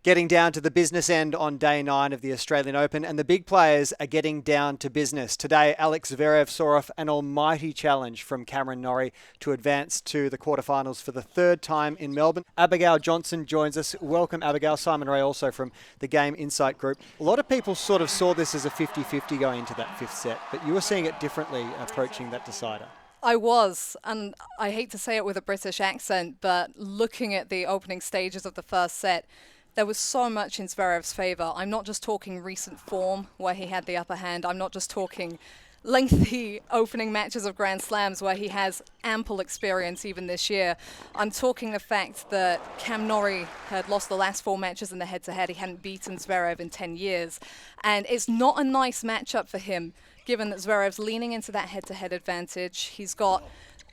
Getting down to the business end on day 9 of the Australian Open, and the big players are getting down to business. Today, Alex Zverev saw off an almighty challenge from Cameron Norrie to advance to the quarterfinals for the third time in Melbourne. Abigail Johnson joins us. Welcome, Abigail. Simon Ray also from the Game Insight Group. A lot of people sort of saw this as a 50-50 going into that fifth set, but you were seeing it differently approaching that decider. I was, and I hate to say it with a British accent, but looking at the opening stages of the first set, there was so much in Zverev's favour. I'm not just talking recent form where he had the upper hand. I'm not just talking lengthy opening matches of Grand Slams where he has ample experience even this year. I'm talking the fact that Cam Norrie had lost the last 4 matches in the head-to-head. He hadn't beaten Zverev in 10 years. And it's not a nice matchup for him, given that Zverev's leaning into that head-to-head advantage. He's got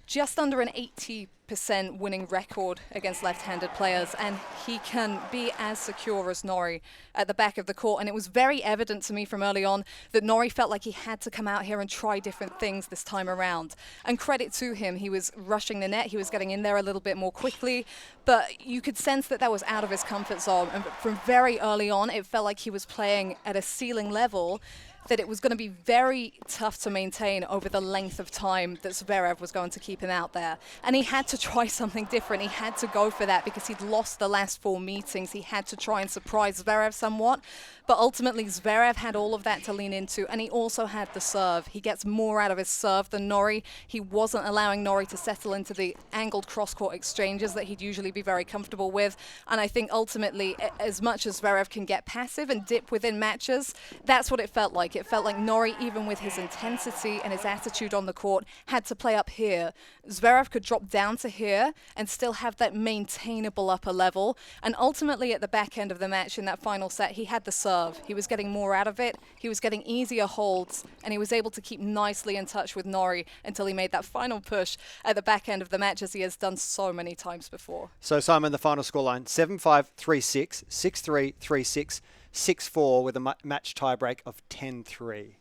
just under an 80% winning record against left-handed players, and he can be as secure as Norrie at the back of the court. And it was very evident to me from early on that Norrie felt like he had to come out here and try different things this time around. And credit to him, he was rushing the net, he was getting in there a little bit more quickly, but you could sense that that was out of his comfort zone. And from very early on, it felt like he was playing at a ceiling level that it was going to be very tough to maintain over the length of time that Zverev was going to keep him out there. And he had to try something different. He had to go for that because he'd lost the last 4 meetings. He had to try and surprise Zverev somewhat. But ultimately, Zverev had all of that to lean into, and he also had the serve. He gets more out of his serve than Norrie. He wasn't allowing Norrie to settle into the angled cross-court exchanges that he'd usually be very comfortable with. And I think ultimately, as much as Zverev can get passive and dip within matches, that's what it felt like. It felt like Norrie, even with his intensity and his attitude on the court, had to play up here. Zverev could drop down to here and still have that maintainable upper level. And ultimately, at the back end of the match in that final set, he had the serve. He was getting more out of it. He was getting easier holds, and he was able to keep nicely in touch with Norrie until he made that final push at the back end of the match, as he has done so many times before. So, Simon, the final scoreline, 7-5, 3-6, 6-3, 3-6, 6-4 with a match tiebreak of 10-3.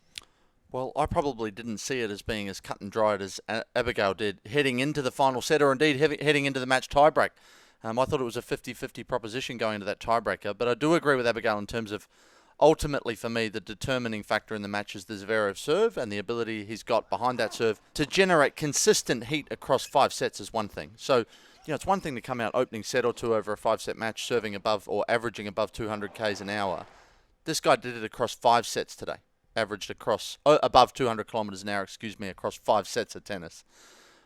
Well, I probably didn't see it as being as cut and dried as Abigail did heading into the final set, or indeed heading into the match tiebreak. I thought it was a 50-50 proposition going into that tiebreaker, but I do agree with Abigail in terms of ultimately, for me, the determining factor in the match is the Zverev serve, and the ability he's got behind that serve to generate consistent heat across 5 sets is one thing. So, it's one thing to come out opening set or two over a 5-set match serving above or averaging above 200 Ks an hour. This guy did it across 5 sets today. Averaged above 200 kilometers an hour, across 5 sets of tennis.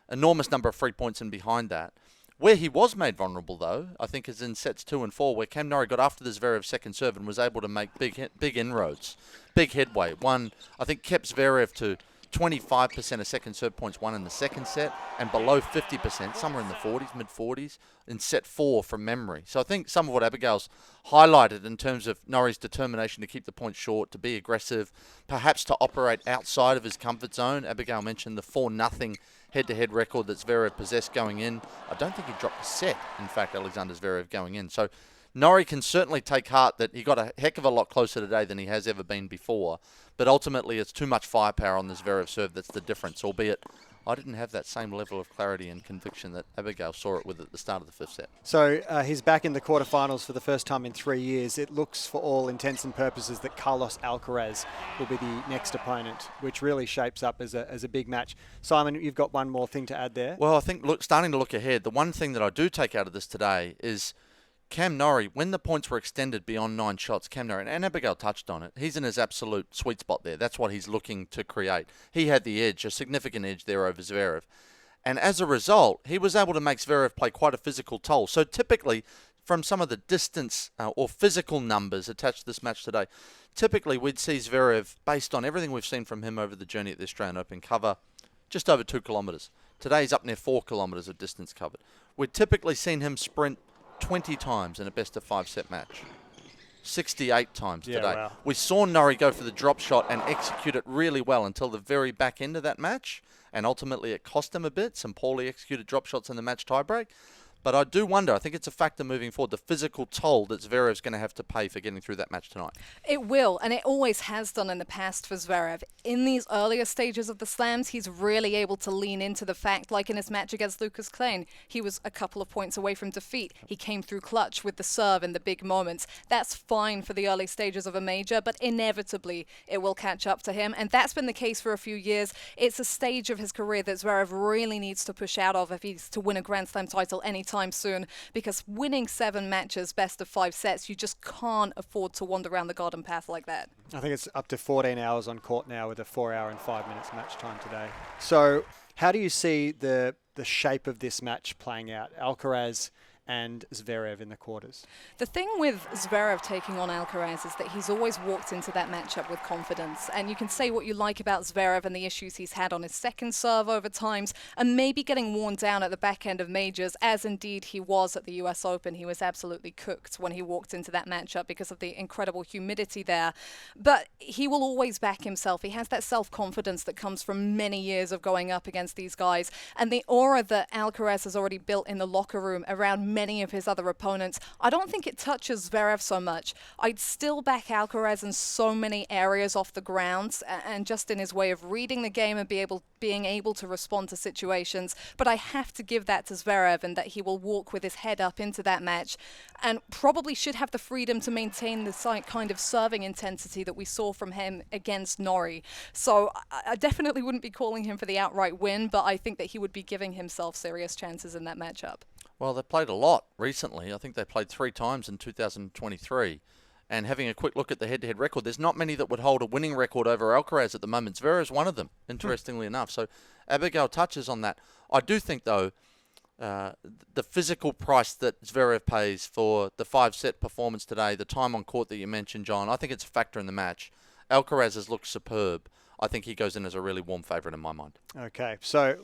Enormous number of free points in behind that. Where he was made vulnerable, though, I think is in sets 2 and 4, where Cam Norrie got after the Zverev second serve and was able to make big inroads, big headway. I think kept Zverev to 25% of second serve points won in the second set, and below 50%, somewhere in the 40s, mid-40s, in set 4 from memory. So I think some of what Abigail's highlighted in terms of Norrie's determination to keep the points short, to be aggressive, perhaps to operate outside of his comfort zone. Abigail mentioned the 4-0 head-to-head record that Zverev possessed going in. I don't think he dropped a set, in fact, Alexander Zverev going in. So Norrie can certainly take heart that he got a heck of a lot closer today than he has ever been before. But ultimately, it's too much firepower on this Zverev serve that's the difference, albeit I didn't have that same level of clarity and conviction that Abigail saw it with at the start of the 5th set. So he's back in the quarterfinals for the first time in 3 years. It looks, for all intents and purposes, that Carlos Alcaraz will be the next opponent, which really shapes up as a big match. Simon, you've got one more thing to add there. Well, I think starting to look ahead, the one thing that I do take out of this today is Cam Norrie, when the points were extended beyond 9 shots, Cam Norrie, and Abigail touched on it, he's in his absolute sweet spot there. That's what he's looking to create. He had the edge, a significant edge there over Zverev. And as a result, he was able to make Zverev play quite a physical toll. So typically, from some of the distance or physical numbers attached to this match today, typically we'd see Zverev, based on everything we've seen from him over the journey at the Australian Open, cover just over 2 kilometres. Today he's up near 4 kilometres of distance covered. We'd typically seen him sprint 20 times in a best-of-5 set match. 68 times today. Wow. We saw Norrie go for the drop shot and execute it really well until the very back end of that match, and ultimately it cost him a bit, some poorly executed drop shots in the match tiebreak. But I do wonder, I think it's a factor moving forward, the physical toll that Zverev's going to have to pay for getting through that match tonight. It will, and it always has done in the past for Zverev. In these earlier stages of the slams, he's really able to lean into the fact, like in his match against Lucas Klein, he was a couple of points away from defeat. He came through clutch with the serve in the big moments. That's fine for the early stages of a major, but inevitably it will catch up to him, and that's been the case for a few years. It's a stage of his career that Zverev really needs to push out of if he's to win a Grand Slam title anytime soon, because winning 7 matches, best of 5 sets, you just can't afford to wander around the garden path like that. I think it's up to 14 hours on court now with a 4 hour and 5 minutes match time today. So how do you see the shape of this match playing out? Alcaraz and Zverev in the quarters. The thing with Zverev taking on Alcaraz is that he's always walked into that matchup with confidence. And you can say what you like about Zverev and the issues he's had on his second serve over times, and maybe getting worn down at the back end of majors, as indeed he was at the US Open. He was absolutely cooked when he walked into that matchup because of the incredible humidity there. But he will always back himself. He has that self-confidence that comes from many years of going up against these guys. And the aura that Alcaraz has already built in the locker room around many of his other opponents, I don't think it touches Zverev so much. I'd still back Alcaraz in so many areas off the ground and just in his way of reading the game and being able to respond to situations. But I have to give that to Zverev, and that he will walk with his head up into that match and probably should have the freedom to maintain the kind of serving intensity that we saw from him against Norrie. So I definitely wouldn't be calling him for the outright win, but I think that he would be giving himself serious chances in that matchup. Well, they played a lot recently. I think they played 3 times in 2023. And having a quick look at the head-to-head record, there's not many that would hold a winning record over Alcaraz at the moment. Zverev's one of them, interestingly enough. So Abigail touches on that. I do think, though, the physical price that Zverev pays for the 5-set performance today, the time on court that you mentioned, John, I think it's a factor in the match. Alcaraz has looked superb. I think he goes in as a really warm favourite in my mind. Okay, so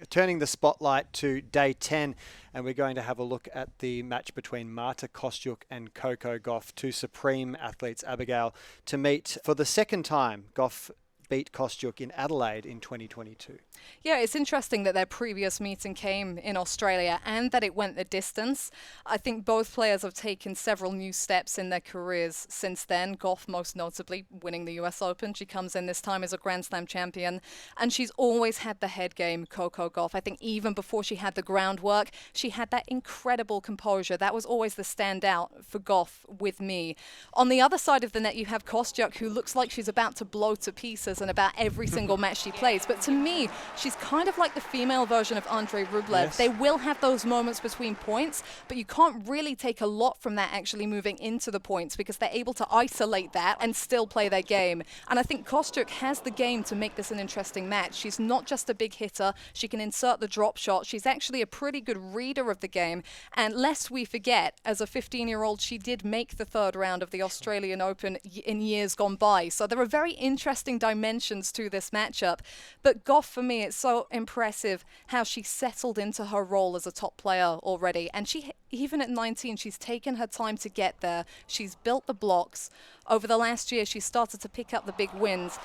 turning the spotlight to day 10, and we're going to have a look at the match between Marta Kostyuk and Coco Gauff, 2 supreme athletes, Abigail, to meet for the second time. Gauff beat Kostyuk in Adelaide in 2022. Yeah, it's interesting that their previous meeting came in Australia and that it went the distance. I think both players have taken several new steps in their careers since then. Gauff most notably winning the US Open. She comes in this time as a Grand Slam champion, and she's always had the head game, Coco Gauff. I think even before she had the groundwork, she had that incredible composure. That was always the standout for Gauff with me. On the other side of the net, you have Kostyuk, who looks like she's about to blow to pieces in about every single match she plays. But to me, she's kind of like the female version of Andrei Rublev. Yes. They will have those moments between points, but you can't really take a lot from that actually moving into the points, because they're able to isolate that and still play their game. And I think Kostyuk has the game to make this an interesting match. She's not just a big hitter. She can insert the drop shot. She's actually a pretty good reader of the game. And lest we forget, as a 15-year-old, she did make the 3rd round of the Australian Open in years gone by. So there are very interesting dimensions to this matchup. But Gauff, for me, it's so impressive how she settled into her role as a top player already. And she, even at 19, she's taken her time to get there. She's built the blocks. Over the last year, she started to pick up the big wins.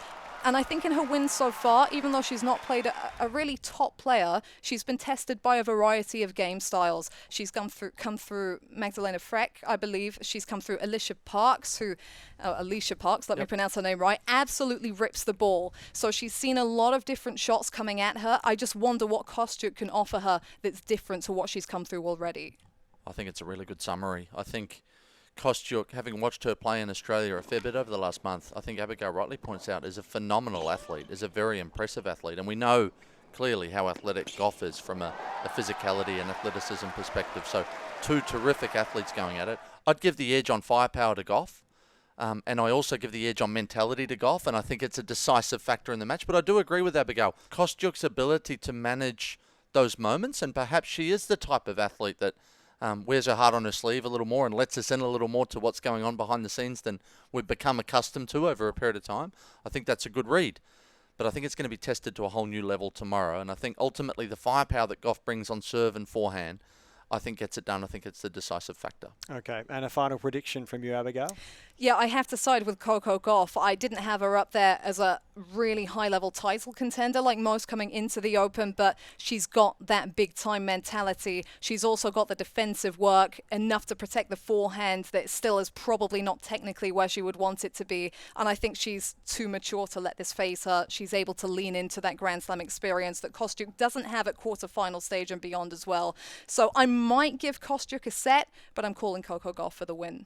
And I think in her wins so far, even though she's not played a really top player, she's been tested by a variety of game styles. She's come through Magdalena Frech, I believe. She's come through Alicia Parks, let me pronounce her name right, absolutely rips the ball. So she's seen a lot of different shots coming at her. I just wonder what Kostyuk can offer her that's different to what she's come through already. I think it's a really good summary. I think Kostyuk, having watched her play in Australia a fair bit over the last month, I think Abigail rightly points out, is a phenomenal athlete, is a very impressive athlete. And we know clearly how athletic Gauff is from a physicality and athleticism perspective. So 2 terrific athletes going at it. I'd give the edge on firepower to Gauff. And I also give the edge on mentality to Gauff. And I think it's a decisive factor in the match. But I do agree with Abigail. Kostyuk's ability to manage those moments, and perhaps she is the type of athlete that wears her heart on her sleeve a little more and lets us in a little more to what's going on behind the scenes than we've become accustomed to over a period of time. I think that's a good read. But I think it's going to be tested to a whole new level tomorrow. And I think ultimately the firepower that Gauff brings on serve and forehand, I think gets it done. I think it's the decisive factor. Okay, and a final prediction from you, Abigail? Yeah, I have to side with Coco Gauff. I didn't have her up there as a really high-level title contender like most coming into the Open, but she's got that big-time mentality. She's also got the defensive work, enough to protect the forehand that still is probably not technically where she would want it to be. And I think she's too mature to let this phase her. She's able to lean into that Grand Slam experience that Kostyuk doesn't have at quarterfinal stage and beyond as well. So I might give Kostyuk a set, but I'm calling Coco Gauff for the win.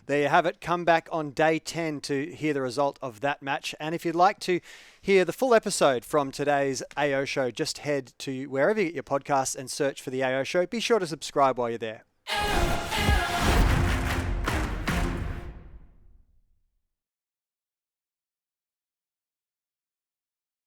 There you have it. Come back on day 10 to hear the result of that match. And if you'd like to hear the full episode from today's AO Show, just head to wherever you get your podcasts and search for the AO Show. Be sure to subscribe while you're there.